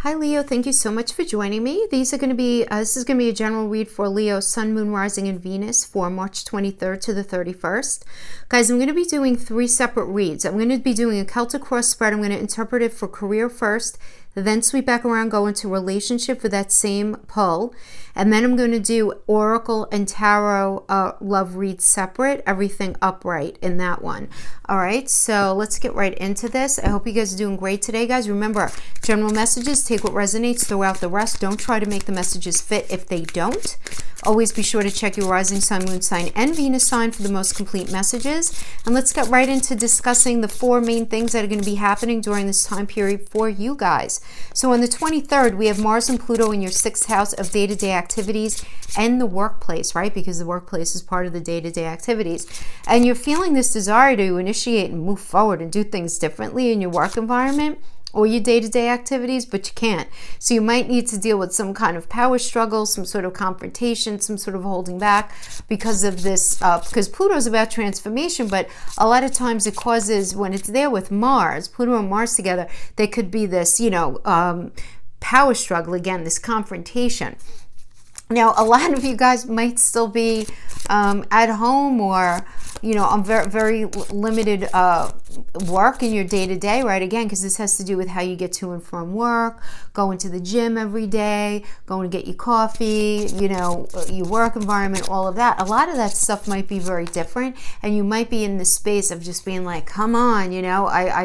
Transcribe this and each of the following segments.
Hi Leo, thank you so much for joining me. This is going to be a general read for Leo, Sun, Moon, Rising, and Venus for March 23rd to the 31st. Guys, I'm going to be doing 3 separate reads. I'm going to be doing a Celtic cross spread. I'm going to interpret it for career first, then sweep back around, go into relationship with that same pull. And then I'm going to do Oracle and Tarot love reads separate, everything upright in that one. All right, so let's get right into this. I hope you guys are doing great today, guys. Remember, general messages, take what resonates, throw out the rest. Don't try to make the messages fit if they don't. Always be sure to check your rising sun, moon sign, and Venus sign for the most complete messages. And let's get right into discussing the 4 main things that are going to be happening during this time period for you guys. So on the 23rd, we have Mars and Pluto in your 6th house of day-to-day activities and the workplace, right? Because the workplace is part of the day-to-day activities. And you're feeling this desire to initiate and move forward and do things differently in your work environment or your day-to-day activities, but you can't. So you might need to deal with some kind of power struggle, some sort of confrontation, some sort of holding back because of this, because Pluto is about transformation, but a lot of times it causes, when it's there with Mars, Pluto and Mars together, there could be this, power struggle, again, this confrontation. Now, a lot of you guys might still be at home or, on very, very limited work in your day-to-day, right? Again, because this has to do with how you get to and from work, going to the gym every day, going to get your coffee, your work environment, all of that. A lot of that stuff might be very different, and you might be in the space of just being like, come on, I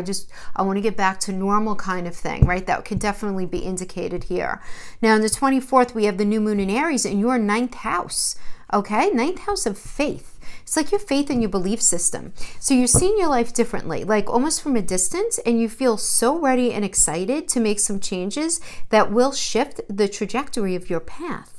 want to get back to normal kind of thing, right? That could definitely be indicated here. Now, on the 24th, we have the new moon in Aries in your 9th house, okay? 9th house of faith. It's like your faith and your belief system. So you're seeing your life differently, like almost from a distance, and you feel so ready and excited to make some changes that will shift the trajectory of your path.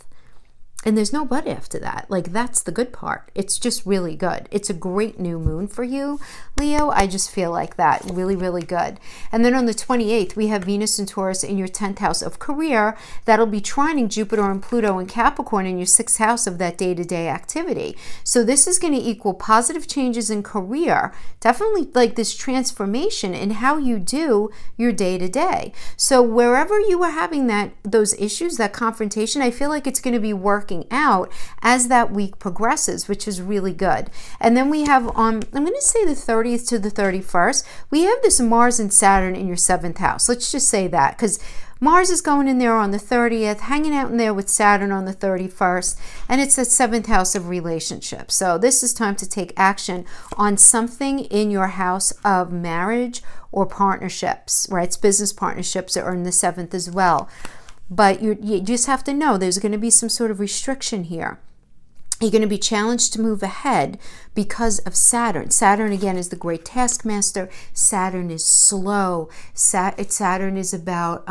And there's no but after that. Like, that's the good part. It's just really good. It's a great new moon for you, Leo. I just feel like that. Really, really good. And then on the 28th, we have Venus and Taurus in your 10th house of career. That'll be trining Jupiter and Pluto and Capricorn in your 6th house of that day-to-day activity. So this is going to equal positive changes in career. Definitely like this transformation in how you do your day-to-day. So wherever you are having those issues, that confrontation, I feel like it's going to be working out as that week progresses, which is really good. And then we have I'm going to say the 30th to the 31st, we have this Mars and Saturn in your 7th house. Let's just say that, because Mars is going in there on the 30th, hanging out in there with Saturn on the 31st, and it's the 7th house of relationships. So this is time to take action on something in your house of marriage or partnerships, right? It's business partnerships that are in the 7th as well. But you just have to know there's going to be some sort of restriction here. You're going to be challenged to move ahead because of Saturn. Saturn, again, is the great taskmaster. Saturn is slow. Saturn is about,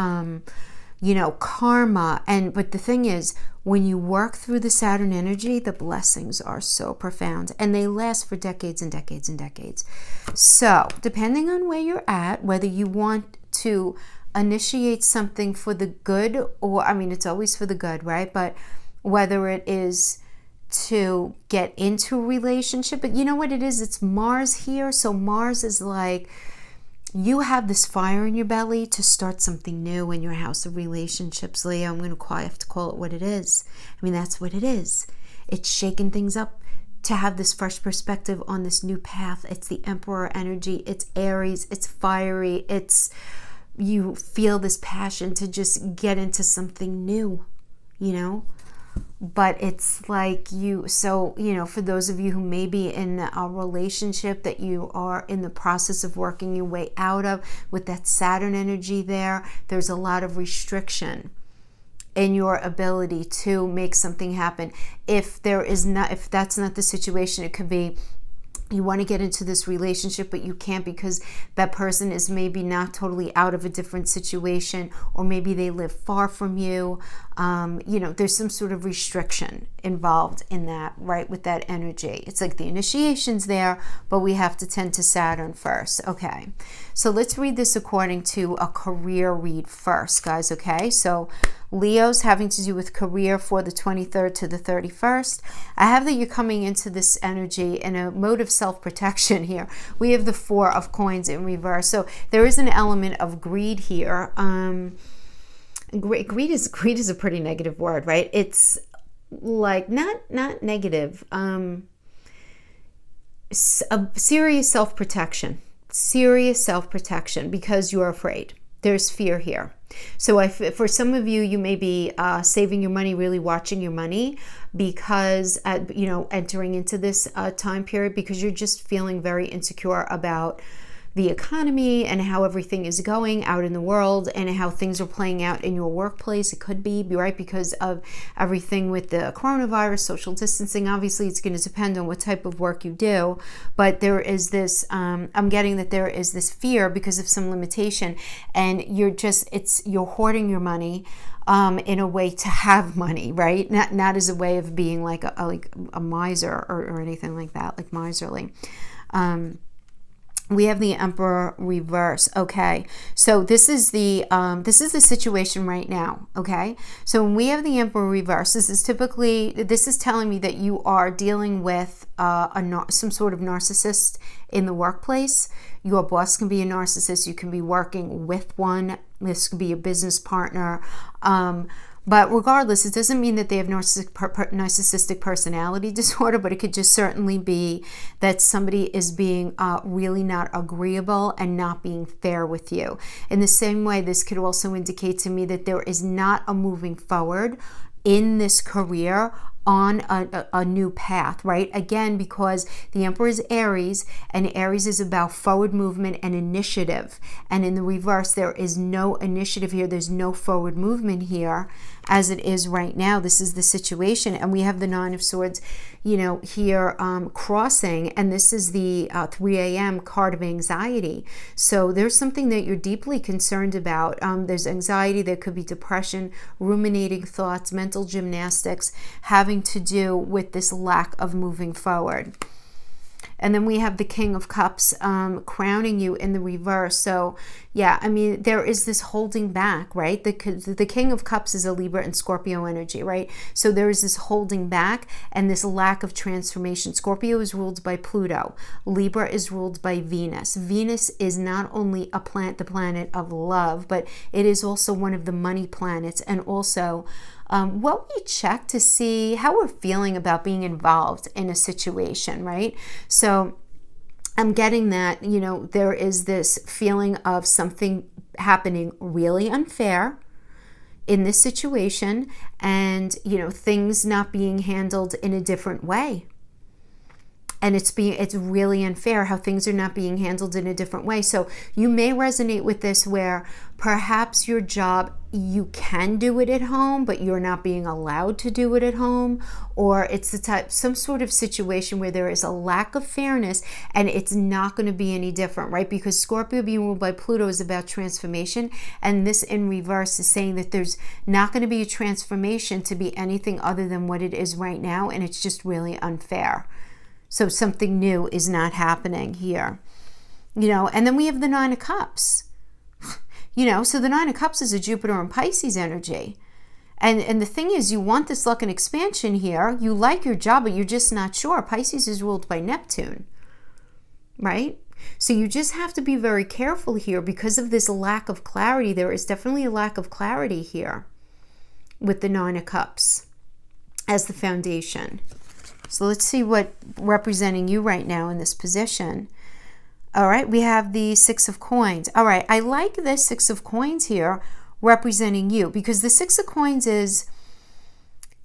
karma. But the thing is, when you work through the Saturn energy, the blessings are so profound. And they last for decades and decades and decades. So, depending on where you're at, whether you want to initiate something for the good, or it's always for the good, right? But whether it is to get into a relationship, but you know what it is? It's Mars here. So Mars is like, you have this fire in your belly to start something new in your house of relationships, Leo. I'm going to have to call it what it is. That's what it is. It's shaking things up to have this fresh perspective on this new path. It's the Emperor energy. It's Aries. It's fiery. You feel this passion to just get into something new, but it's like for those of you who may be in a relationship that you are in the process of working your way out of, with that Saturn energy there's a lot of restriction in your ability to make something happen. If that's not the situation, it could be you want to get into this relationship, but you can't because that person is maybe not totally out of a different situation, or maybe they live far from you. There's some sort of restriction involved in that, right, with that energy. It's like the initiation's there, but we have to tend to Saturn first. Okay, so let's read this according to a career read first, guys, okay? So Leo's having to do with career for the 23rd to the 31st. I have that you're coming into this energy in a mode of self-protection here. We have the 4 of coins in reverse. So there is an element of greed here. Greed is a pretty negative word, right? It's like not negative. A serious self-protection. Serious self-protection because you're afraid. There's fear here. So for some of you, you may be saving your money, really watching your money because, entering into this time period because you're just feeling very insecure about the economy and how everything is going out in the world and how things are playing out in your workplace. It could be, right, because of everything with the coronavirus, social distancing. Obviously, it's going to depend on what type of work you do, but there is this, I'm getting that there is this fear because of some limitation, and you're hoarding your money in a way to have money, right? Not as a way of being like a miser or anything like that, like miserly. We have the Emperor reverse. Okay, so this is the situation right now. Okay, so when we have the Emperor reverse, this is telling me that you are dealing with some sort of narcissist in the workplace. Your boss can be a narcissist. You can be working with one. This could be a business partner. But regardless, it doesn't mean that they have narcissistic personality disorder, but it could just certainly be that somebody is being really not agreeable and not being fair with you. In the same way, this could also indicate to me that there is not a moving forward in this career on a new path, right? Again, because the Emperor is Aries, and Aries is about forward movement and initiative. And in the reverse, there is no initiative here. There's no forward movement here as it is right now. This is the situation. And we have the Nine of Swords, here crossing. And this is the 3 a.m. card of anxiety. So there's something that you're deeply concerned about. There's anxiety. There could be depression, ruminating thoughts, mental gymnastics, having to do with this lack of moving forward. And then we have the King of Cups crowning you in the reverse. So yeah, I mean, there is this holding back, right? The King of Cups is a Libra and Scorpio energy, right? So there is this holding back and this lack of transformation. Scorpio is ruled by Pluto. Libra is ruled by Venus. Venus is not only the planet of love, but it is also one of the money planets, and also what we check to see how we're feeling about being involved in a situation, right? So I'm getting that, there is this feeling of something happening really unfair in this situation, and, things not being handled in a different way. And it's really unfair how things are not being handled in a different way. So you may resonate with this, where perhaps your job, you can do it at home, but you're not being allowed to do it at home. Or it's some sort of situation where there is a lack of fairness, and it's not going to be any different, right? Because Scorpio being ruled by Pluto is about transformation. And this in reverse is saying that there's not going to be a transformation to be anything other than what it is right now. And it's just really unfair. So something new is not happening here, and then we have the Nine of Cups, so the Nine of Cups is a Jupiter and Pisces energy. And the thing is, you want this luck and expansion here. You like your job, but you're just not sure. Pisces is ruled by Neptune, right? So you just have to be very careful here because of this lack of clarity. There is definitely a lack of clarity here with the Nine of Cups as the foundation. So let's see what representing you right now in this position. All right, we have the Six of Coins. All right, I like this Six of Coins here representing you, because the Six of Coins is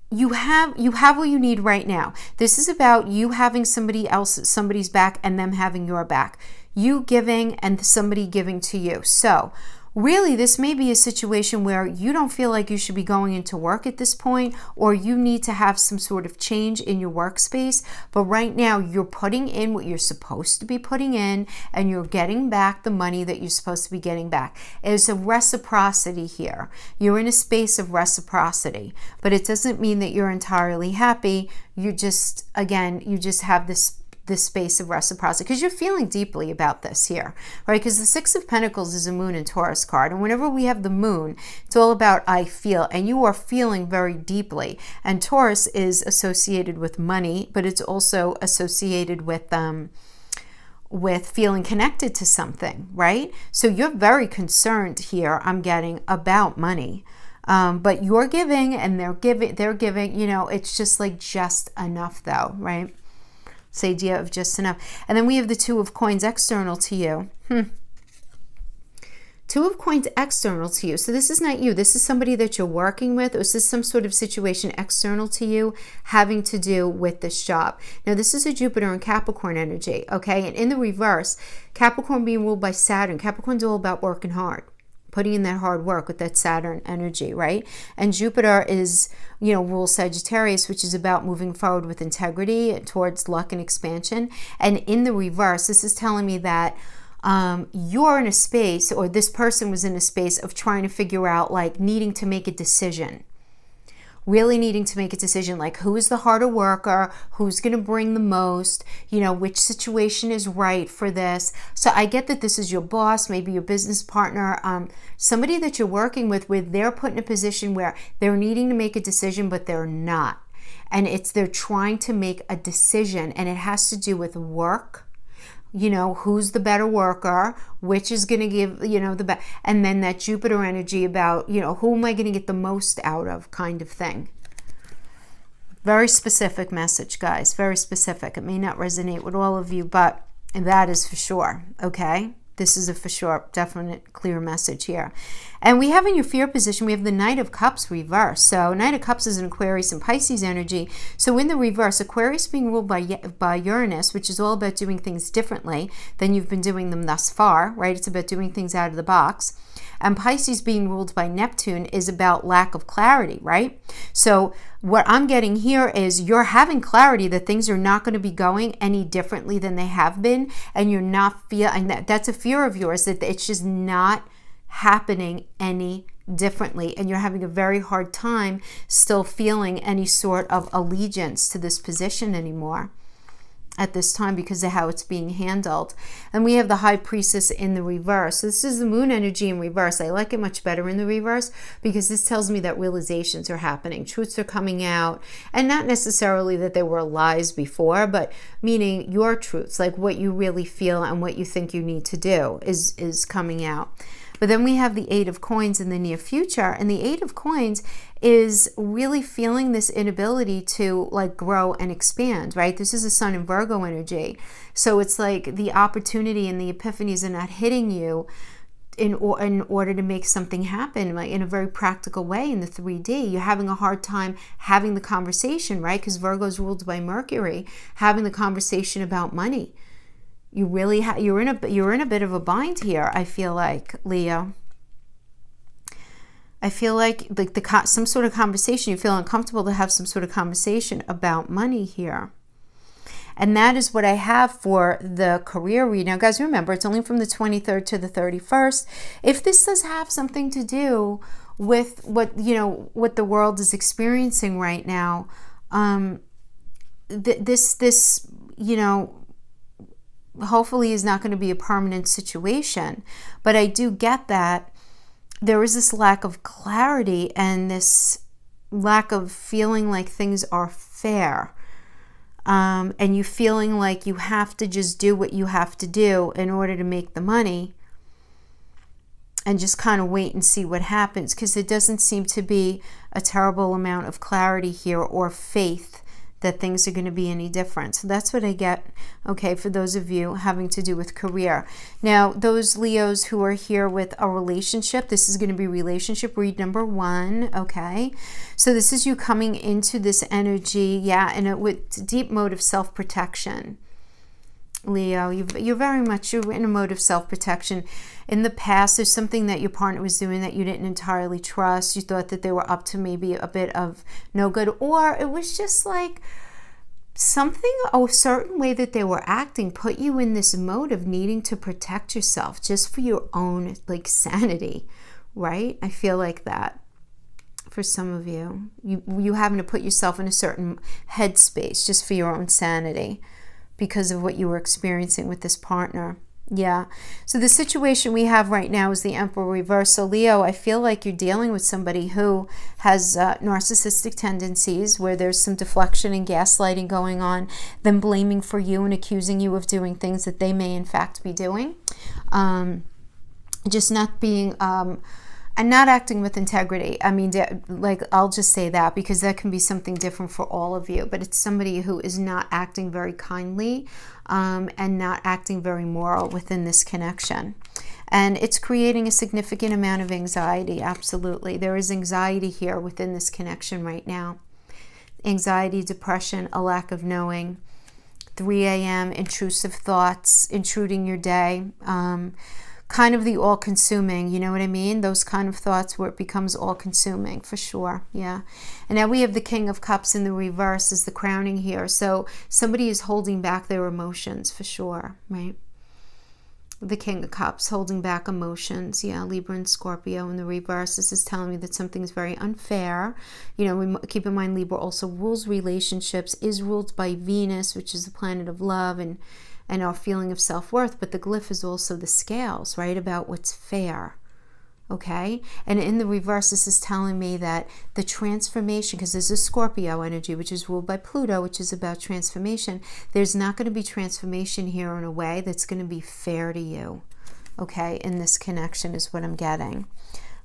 you have what you need right now. This is about you having somebody's back and them having your back. You giving and somebody giving to you. So really, this may be a situation where you don't feel like you should be going into work at this point, or you need to have some sort of change in your workspace. But right now, you're putting in what you're supposed to be putting in, and you're getting back the money that you're supposed to be getting back. There's a reciprocity here. You're in a space of reciprocity, but it doesn't mean that you're entirely happy. You just have this space of reciprocity because you're feeling deeply about this here, right? Because the Six of Pentacles is a Moon and Taurus card, and whenever we have the Moon, it's all about I feel, and you are feeling very deeply. And Taurus is associated with money, but it's also associated with feeling connected to something, right? So you're very concerned here, I'm getting, about money. But you're giving and they're giving, you know, it's just like just enough though, right? This idea of just enough. And then we have the Two of Coins external to you. Two of Coins external to you. So this is not you. This is somebody that you're working with, or is this some sort of situation external to you having to do with this job? Now, this is a Jupiter and Capricorn energy, okay? And in the reverse, Capricorn being ruled by Saturn. Capricorn's all about working hard, putting in that hard work with that Saturn energy, right? And Jupiter is, you know, rules Sagittarius, which is about moving forward with integrity towards luck and expansion. And in the reverse, this is telling me that you're in a space, or this person was in a space of trying to figure out, like, needing to make a decision. Really needing to make a decision, like who is the harder worker, who's going to bring the most, you know, which situation is right for this. So I get that this is your boss, maybe your business partner, somebody that you're working with where they're put in a position where they're needing to make a decision, but they're not. And they're trying to make a decision, and it has to do with work. You know, who's the better worker, which is going to give, you know, the best. And then that Jupiter energy about, you know, who am I going to get the most out of kind of thing. Very specific message, guys. Very specific. It may not resonate with all of you, but that is for sure. Okay. This is a for sure, definite, clear message here. And we have in your fear position, we have the Knight of Cups reverse. So Knight of Cups is an Aquarius and Pisces energy. So in the reverse, Aquarius being ruled by Uranus, which is all about doing things differently than you've been doing them thus far, right? It's about doing things out of the box. And Pisces being ruled by Neptune is about lack of clarity, right? So what I'm getting here is you're having clarity that things are not going to be going any differently than they have been, and you're not feeling that's a fear of yours, that it's just not happening any differently, and you're having a very hard time still feeling any sort of allegiance to this position anymore at this time because of how it's being handled. And we have the High Priestess in the reverse. So this is the Moon energy in reverse. I like it much better in the reverse because this tells me that realizations are happening, truths are coming out, and not necessarily that there were lies before, but meaning your truths, like what you really feel and what you think you need to do is coming out. But then we have the Eight of Coins in the near future, and the Eight of Coins is really feeling this inability to like grow and expand, right? This is a Sun and Virgo energy. So it's like the opportunity and the epiphanies are not hitting you in order to make something happen, like in a very practical way in the 3D. You're having a hard time having the conversation, right? Because Virgo is ruled by Mercury, having the conversation about money. You really you're in a bit of a bind here, I feel like, Leo. I feel like some sort of conversation, you feel uncomfortable to have some sort of conversation about money here. And that is what I have for the career read. Now, guys, remember, it's only from the 23rd to the 31st. If this does have something to do with what the world is experiencing right now, this hopefully is not going to be a permanent situation. But I do get that there is this lack of clarity and this lack of feeling like things are fair. And you feeling like you have to just do what you have to do in order to make the money and just kind of wait and see what happens, because it doesn't seem to be a terrible amount of clarity here or faith that things are going to be any different. So that's what I get, okay, for those of you having to do with career. Now, those Leos who are here with a relationship, this is going to be relationship read number 1, okay? So this is you coming into this energy, and with deep mode of self-protection. Leo, you're in a mode of self-protection. In the past, there's something that your partner was doing that you didn't entirely trust. You thought that they were up to maybe a bit of no good, or it was just like something, a certain way that they were acting put you in this mode of needing to protect yourself just for your own like sanity, right? I feel like that for some of you. You having to put yourself in a certain headspace just for your own sanity, because of what you were experiencing with this partner. Yeah. So the situation we have right now is the Emperor reverse. So Leo, I feel like you're dealing with somebody who has narcissistic tendencies, where there's some deflection and gaslighting going on, them blaming for you and accusing you of doing things that they may in fact be doing. Just not being and not acting with integrity. I mean, like, I'll just say that because that can be something different for all of you, but it's somebody who is not acting very kindly and not acting very moral within this connection. And it's creating a significant amount of anxiety. Absolutely. There is anxiety here within this connection right now. Anxiety, depression, a lack of knowing, 3 a.m., intrusive thoughts, intruding your day, kind of the all-consuming, you know what I mean? Those kind of thoughts where it becomes all-consuming, for sure, yeah. And now we have the King of Cups in the reverse as the crowning here. So somebody is holding back their emotions, for sure, right? The King of Cups, holding back emotions, yeah, Libra and Scorpio in the reverse. This is telling me that something's very unfair. You know, keep in mind, Libra also rules relationships, is ruled by Venus, which is the planet of love and our feeling of self-worth, but the glyph is also the scales, right, about what's fair, okay? And in the reverse, this is telling me that the transformation, because there's a Scorpio energy, which is ruled by Pluto, which is about transformation, there's not going to be transformation here in a way that's going to be fair to you, okay, in this connection is what I'm getting.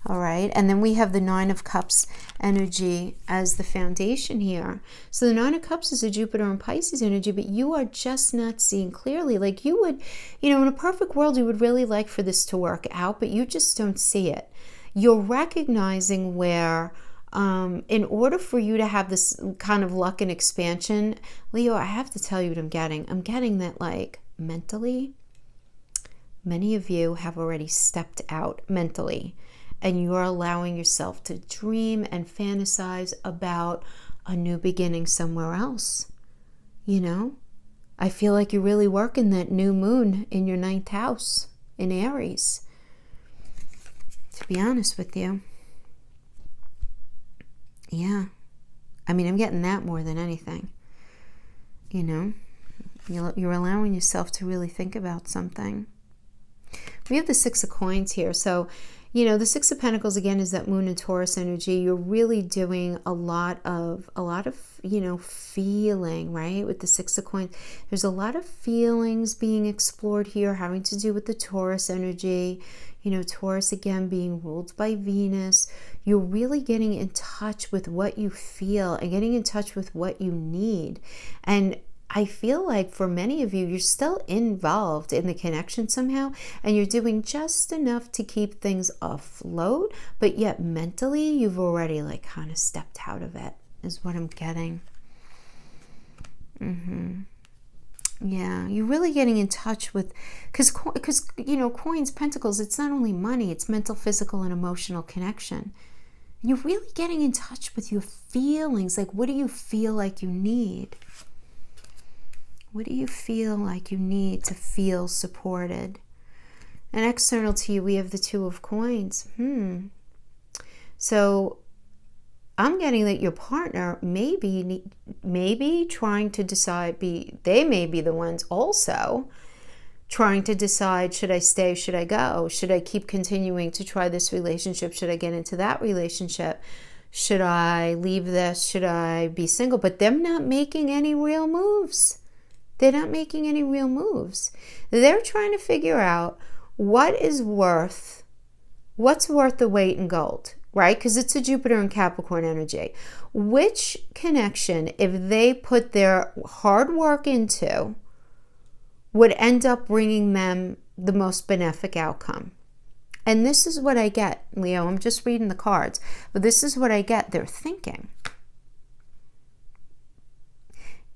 All right, and then we have the Nine of Cups energy as the foundation here. So the Nine of Cups is a Jupiter and Pisces energy, but you are just not seeing clearly. Like you would, you know, in a perfect world, you would really like for this to work out, but you just don't see it. You're recognizing where, in order for you to have this kind of luck and expansion, Leo, I have to tell you what I'm getting. I'm getting that, like, mentally, many of you have already stepped out mentally. And you are allowing yourself to dream and fantasize about a new beginning somewhere else. You know, I feel like you're really working that new moon in your 9th house in Aries, to be honest with you. Yeah. I mean, I'm getting that more than anything. You know, you're allowing yourself to really think about something. We have the Six of Coins here. So, you know, the Six of Pentacles, again, is that Moon and Taurus energy. You're really doing a lot of, you know, feeling, right? With the Six of Coins, there's a lot of feelings being explored here, having to do with the Taurus energy. You know, Taurus, again, being ruled by Venus. You're really getting in touch with what you feel and getting in touch with what you need. And I feel like for many of you, you're still involved in the connection somehow, and you're doing just enough to keep things afloat, but yet mentally you've already like kind of stepped out of it, is what I'm getting. Yeah, you're really getting in touch with, because you know, coins, pentacles, it's not only money, it's mental, physical, and emotional connection. And you're really getting in touch with your feelings. Like, what do you feel like you need? What do you feel like you need to feel supported? And external to you, we have the Two of Coins. So I'm getting that your partner may be trying to decide, they may be the ones also trying to decide, should I stay, should I go? Should I keep continuing to try this relationship? Should I get into that relationship? Should I leave this? Should I be single? But they're not making any real moves. They're not making any real moves. They're trying to figure out what's worth the weight in gold, right? Because it's a Jupiter and Capricorn energy. Which connection, if they put their hard work into, would end up bringing them the most benefic outcome? And this is what I get, Leo. I'm just reading the cards, but this is what I get. They're thinking,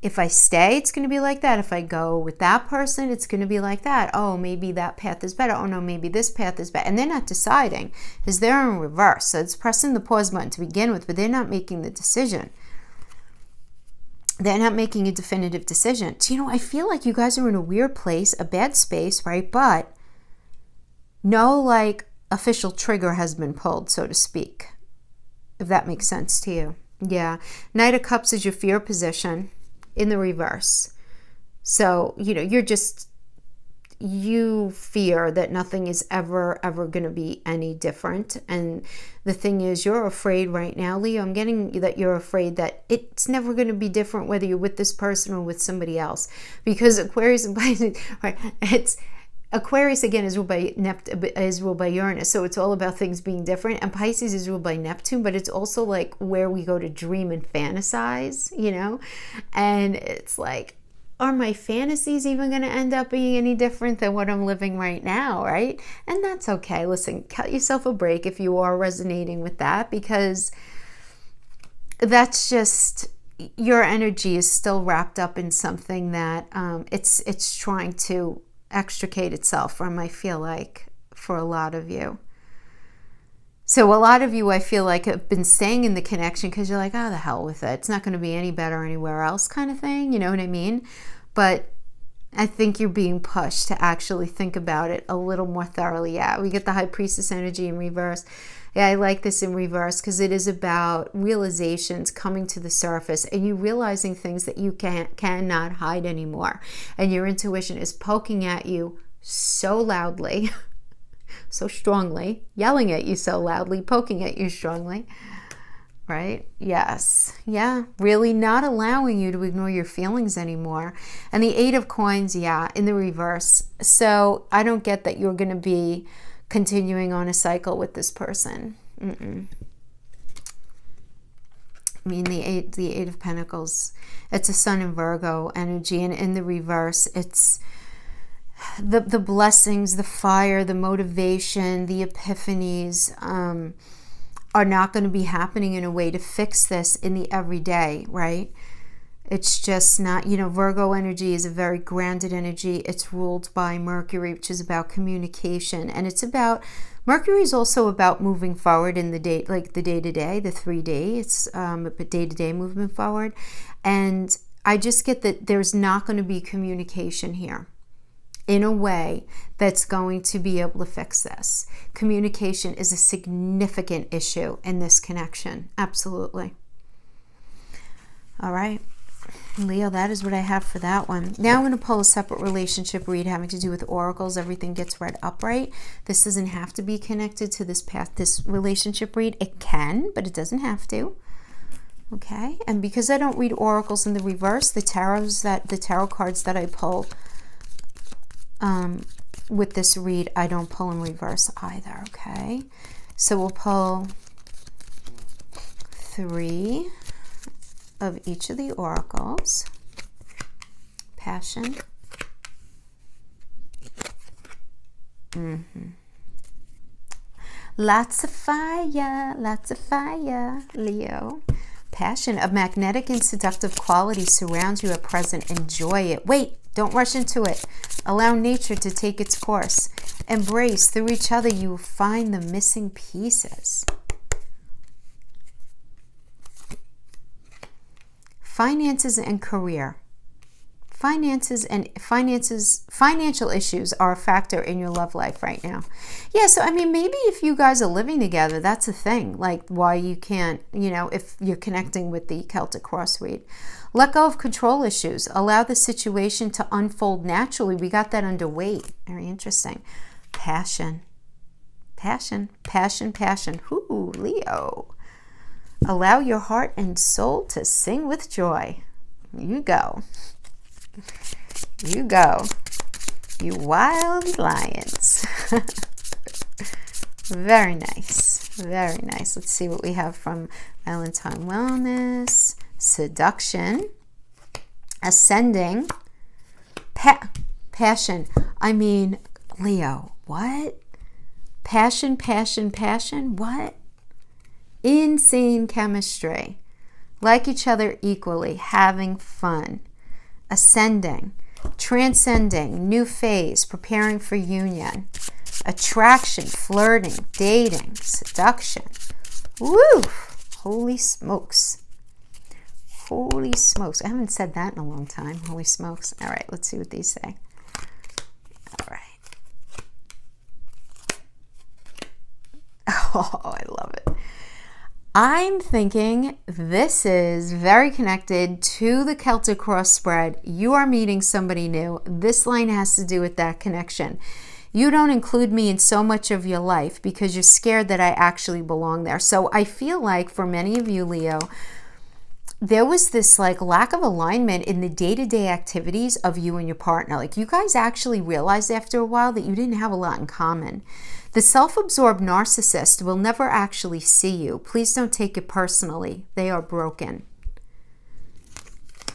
if I stay, it's going to be like that. If I go with that person, it's going to be like that. Oh, maybe that path is better. Oh, no, maybe this path is better. And they're not deciding, because they're in reverse. So it's pressing the pause button to begin with, but they're not making the decision. They're not making a definitive decision. So, you know, I feel like you guys are in a weird place, a bad space, right? But no, like, official trigger has been pulled, so to speak, if that makes sense to you. Yeah. Knight of Cups is your fear position in the reverse. So, you know, you fear that nothing is ever going to be any different. And the thing is, you're afraid right now, Leo. I'm getting that you're afraid that it's never going to be different whether you're with this person or with somebody else. Because Aquarius and Pisces, right, Aquarius, again, is ruled by Uranus, so it's all about things being different. And Pisces is ruled by Neptune, but it's also like where we go to dream and fantasize, you know? And it's like, are my fantasies even going to end up being any different than what I'm living right now, right? And that's okay. Listen, cut yourself a break if you are resonating with that, because that's just, your energy is still wrapped up in something that it's trying to extricate itself from, I feel like, for a lot of you. So a lot of you, I feel like, have been staying in the connection because you're like, oh, the hell with it. It's not going to be any better anywhere else, kind of thing. You know what I mean? But I think you're being pushed to actually think about it a little more thoroughly. Yeah, we get the High Priestess energy in reverse. Yeah, I like this in reverse because it is about realizations coming to the surface and you realizing things that you cannot hide anymore. And your intuition is poking at you so loudly, so strongly, yelling at you so loudly, poking at you strongly, right? Yes. Yeah. Really not allowing you to ignore your feelings anymore. And the Eight of Coins, yeah, in the reverse. So I don't get that you're going to be continuing on a cycle with this person. I mean, the Eight of Pentacles, it's a Sun in Virgo energy, and in the reverse, it's the blessings, the fire, the motivation, the epiphanies are not going to be happening in a way to fix this in the everyday, right? It's just not, you know, Virgo energy is a very grounded energy. It's ruled by Mercury, which is about communication. And it's about, Mercury is also about moving forward in the day, like the day-to-day, the 3D. It's a day-to-day movement forward. And I just get that there's not going to be communication here in a way that's going to be able to fix this. Communication is a significant issue in this connection. Absolutely. All right. Leo, that is what I have for that one. Now I'm going to pull a separate relationship read having to do with oracles. Everything gets read upright. This doesn't have to be connected to this path, this relationship read. It can, but it doesn't have to. Okay, and because I don't read oracles in the reverse, the tarot cards that I pull with this read, I don't pull in reverse either. Okay, so we'll pull 3 of each of the oracles. Passion. Lots of fire, Leo. Passion, a magnetic and seductive quality surrounds you at present. Enjoy it. Wait, don't rush into it. Allow nature to take its course. Embrace. Through each other, you will find the missing pieces. Finances and career. Financial issues are a factor in your love life right now. Yeah, so I mean, maybe if you guys are living together, that's a thing. Like why you can't, you know, if you're connecting with the Celtic cross read. Let go of control issues. Allow the situation to unfold naturally. We got that underweight. Very interesting. Passion. Ooh, Leo. Allow your heart and soul to sing with joy. You go. You go. You wild lions. Very nice. Very nice. Let's see what we have from Valentine Wellness. Seduction. Ascending. Passion. I mean, Leo, what? Passion. What? Insane chemistry. Like each other equally. Having fun. Ascending. Transcending. New phase. Preparing for union. Attraction. Flirting. Dating. Seduction. Woo! Holy smokes. Holy smokes. I haven't said that in a long time. Holy smokes. All right, let's see what these say. All right. Oh, I love it. I'm thinking this is very connected to the Celtic cross spread. You are meeting somebody new. This line has to do with that connection. You don't include me in so much of your life because you're scared that I actually belong there. So I feel like for many of you, Leo, there was this like lack of alignment in the day-to-day activities of you and your partner. Like you guys actually realized after a while that you didn't have a lot in common. The self-absorbed narcissist will never actually see you. Please don't take it personally. They are broken.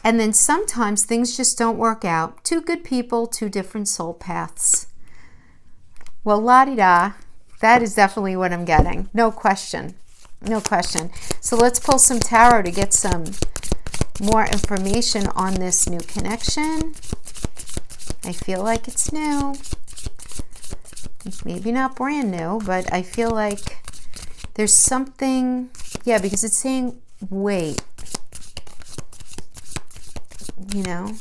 And then sometimes things just don't work out. Two good people, two different soul paths. Well, la-di-da. That is definitely what I'm getting. No question. No question. So let's pull some tarot to get some more information on this new connection. I feel like it's new. Maybe not brand new, but I feel like there's something, yeah, because it's saying wait. You know,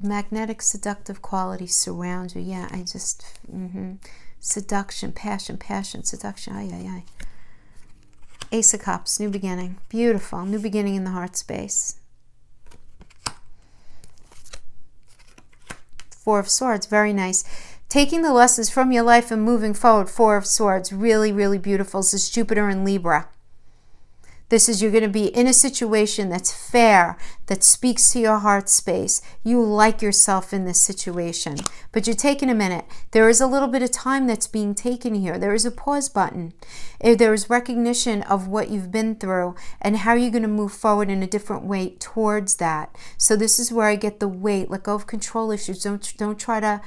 magnetic seductive qualities surround you. Yeah, I just seduction, passion, seduction. Ay. Ace of Cups, new beginning. Beautiful, new beginning in the heart space. Four of Swords, very nice. Taking the lessons from your life and moving forward. Four of Swords, really, really beautiful. This is Jupiter in Libra. This is, you're going to be in a situation that's fair, that speaks to your heart space. You like yourself in this situation, but you're taking a minute. There is a little bit of time that's being taken here. There is a pause button. There is recognition of what you've been through and how you're going to move forward in a different way towards that. So this is where I get the wait. Let go of control issues. Don't try to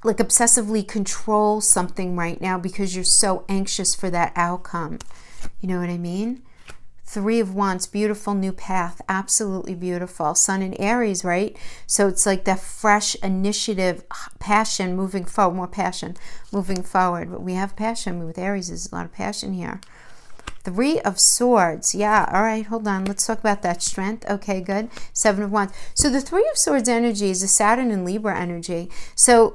like obsessively control something right now because you're so anxious for that outcome. You know what I mean? Three of Wands, beautiful new path, absolutely beautiful. Sun in Aries, right? So it's like that fresh initiative, passion moving forward, more passion moving forward. But we have passion with Aries, there's a lot of passion here. Three of Swords. Yeah, all right, hold on. Let's talk about that strength. Okay, good. Seven of Wands. So the Three of Swords energy is a Saturn and Libra energy. So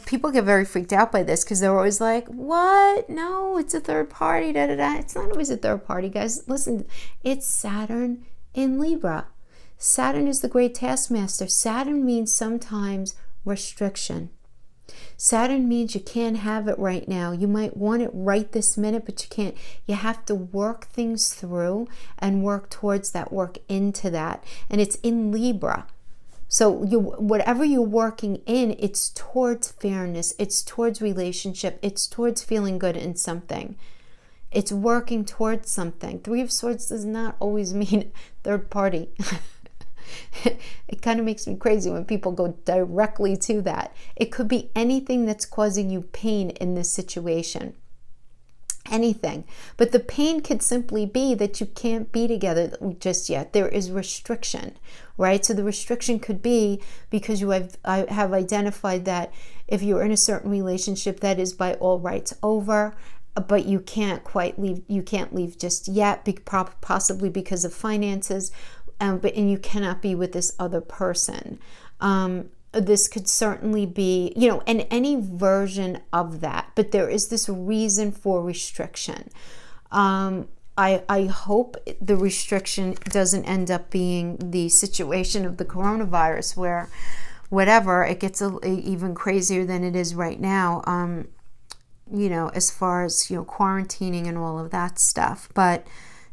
people get very freaked out by this because they're always like, what? No, it's a third party. Da, da, da. It's not always a third party, guys. Listen, it's Saturn in Libra. Saturn is the great taskmaster. Saturn means sometimes restriction. Saturn means you can't have it right now. You might want it right this minute, but you can't. You have to work things through and work towards that, work into that. And it's in Libra. So whatever you're working in, it's towards fairness. It's towards relationship. It's towards feeling good in something. It's working towards something. Three of Swords does not always mean third party. It kind of makes me crazy when people go directly to that. It could be anything that's causing you pain in this situation. Anything. But the pain could simply be that you can't be together just yet. There is restriction, right? So the restriction could be because you have identified that if you're in a certain relationship that is by all rights over, but you can't quite leave, you can't leave just yet, possibly because of finances. And you cannot be with this other person. This could certainly be, you know, and any version of that. But there is this reason for restriction. I hope the restriction doesn't end up being the situation of the coronavirus where whatever, it gets even crazier than it is right now, you know, as far as, you know, quarantining and all of that stuff. But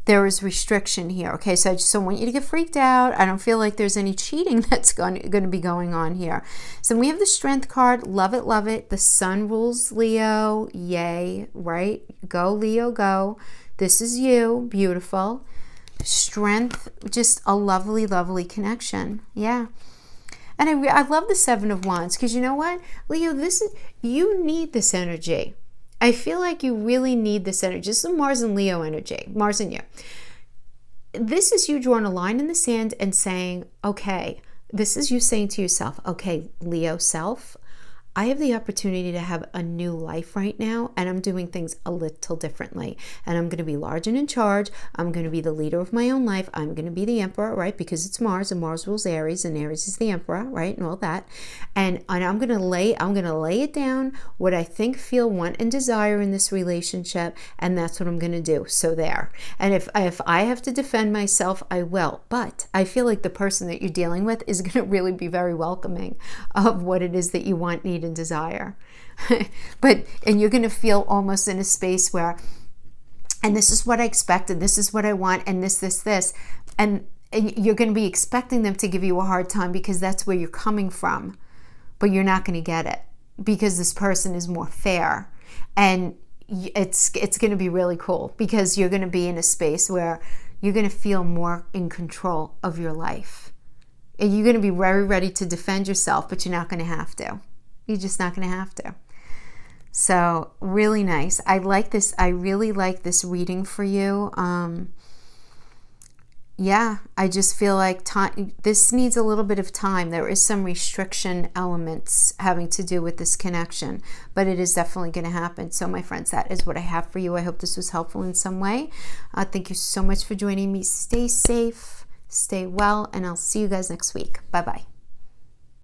there is restriction here. Okay, so I just don't want you to get freaked out. I don't feel like there's any cheating that's going to be going on here. So we have the Strength card. Love it, love it. The Sun rules Leo. Yay, right? Go, Leo, go. This is you. Beautiful. Strength, just a lovely, lovely connection. Yeah. And I love the Seven of Wands because you know what? Leo, you need this energy. I feel like you really need this energy. This is Mars and Leo energy. Mars and you. This is you drawing a line in the sand and saying, okay, this is you saying to yourself, okay, Leo self, I have the opportunity to have a new life right now, and I'm doing things a little differently. And I'm going to be large and in charge. I'm going to be the leader of my own life. I'm going to be the emperor, right? Because it's Mars, and Mars rules Aries, and Aries is the emperor, right? And all that. And I'm going to lay it down what I think, feel, want, and desire in this relationship, and that's what I'm going to do. So there. And if I have to defend myself, I will. But I feel like the person that you're dealing with is going to really be very welcoming of what it is that you want, need, even desire. And you're going to feel almost in a space where, and this is what I expect, and this is what I want, and this. And you're going to be expecting them to give you a hard time because that's where you're coming from. But you're not going to get it because this person is more fair. And it's going to be really cool because you're going to be in a space where you're going to feel more in control of your life. And you're going to be very ready to defend yourself, but you're not going to have to. You're just not going to have to. So really nice. I like this. I really like this reading for you. Yeah, I just feel like time, this needs a little bit of time. There is some restriction elements having to do with this connection, but it is definitely going to happen. So my friends, that is what I have for you. I hope this was helpful in some way. Thank you so much for joining me. Stay safe, stay well, and I'll see you guys next week. Bye-bye.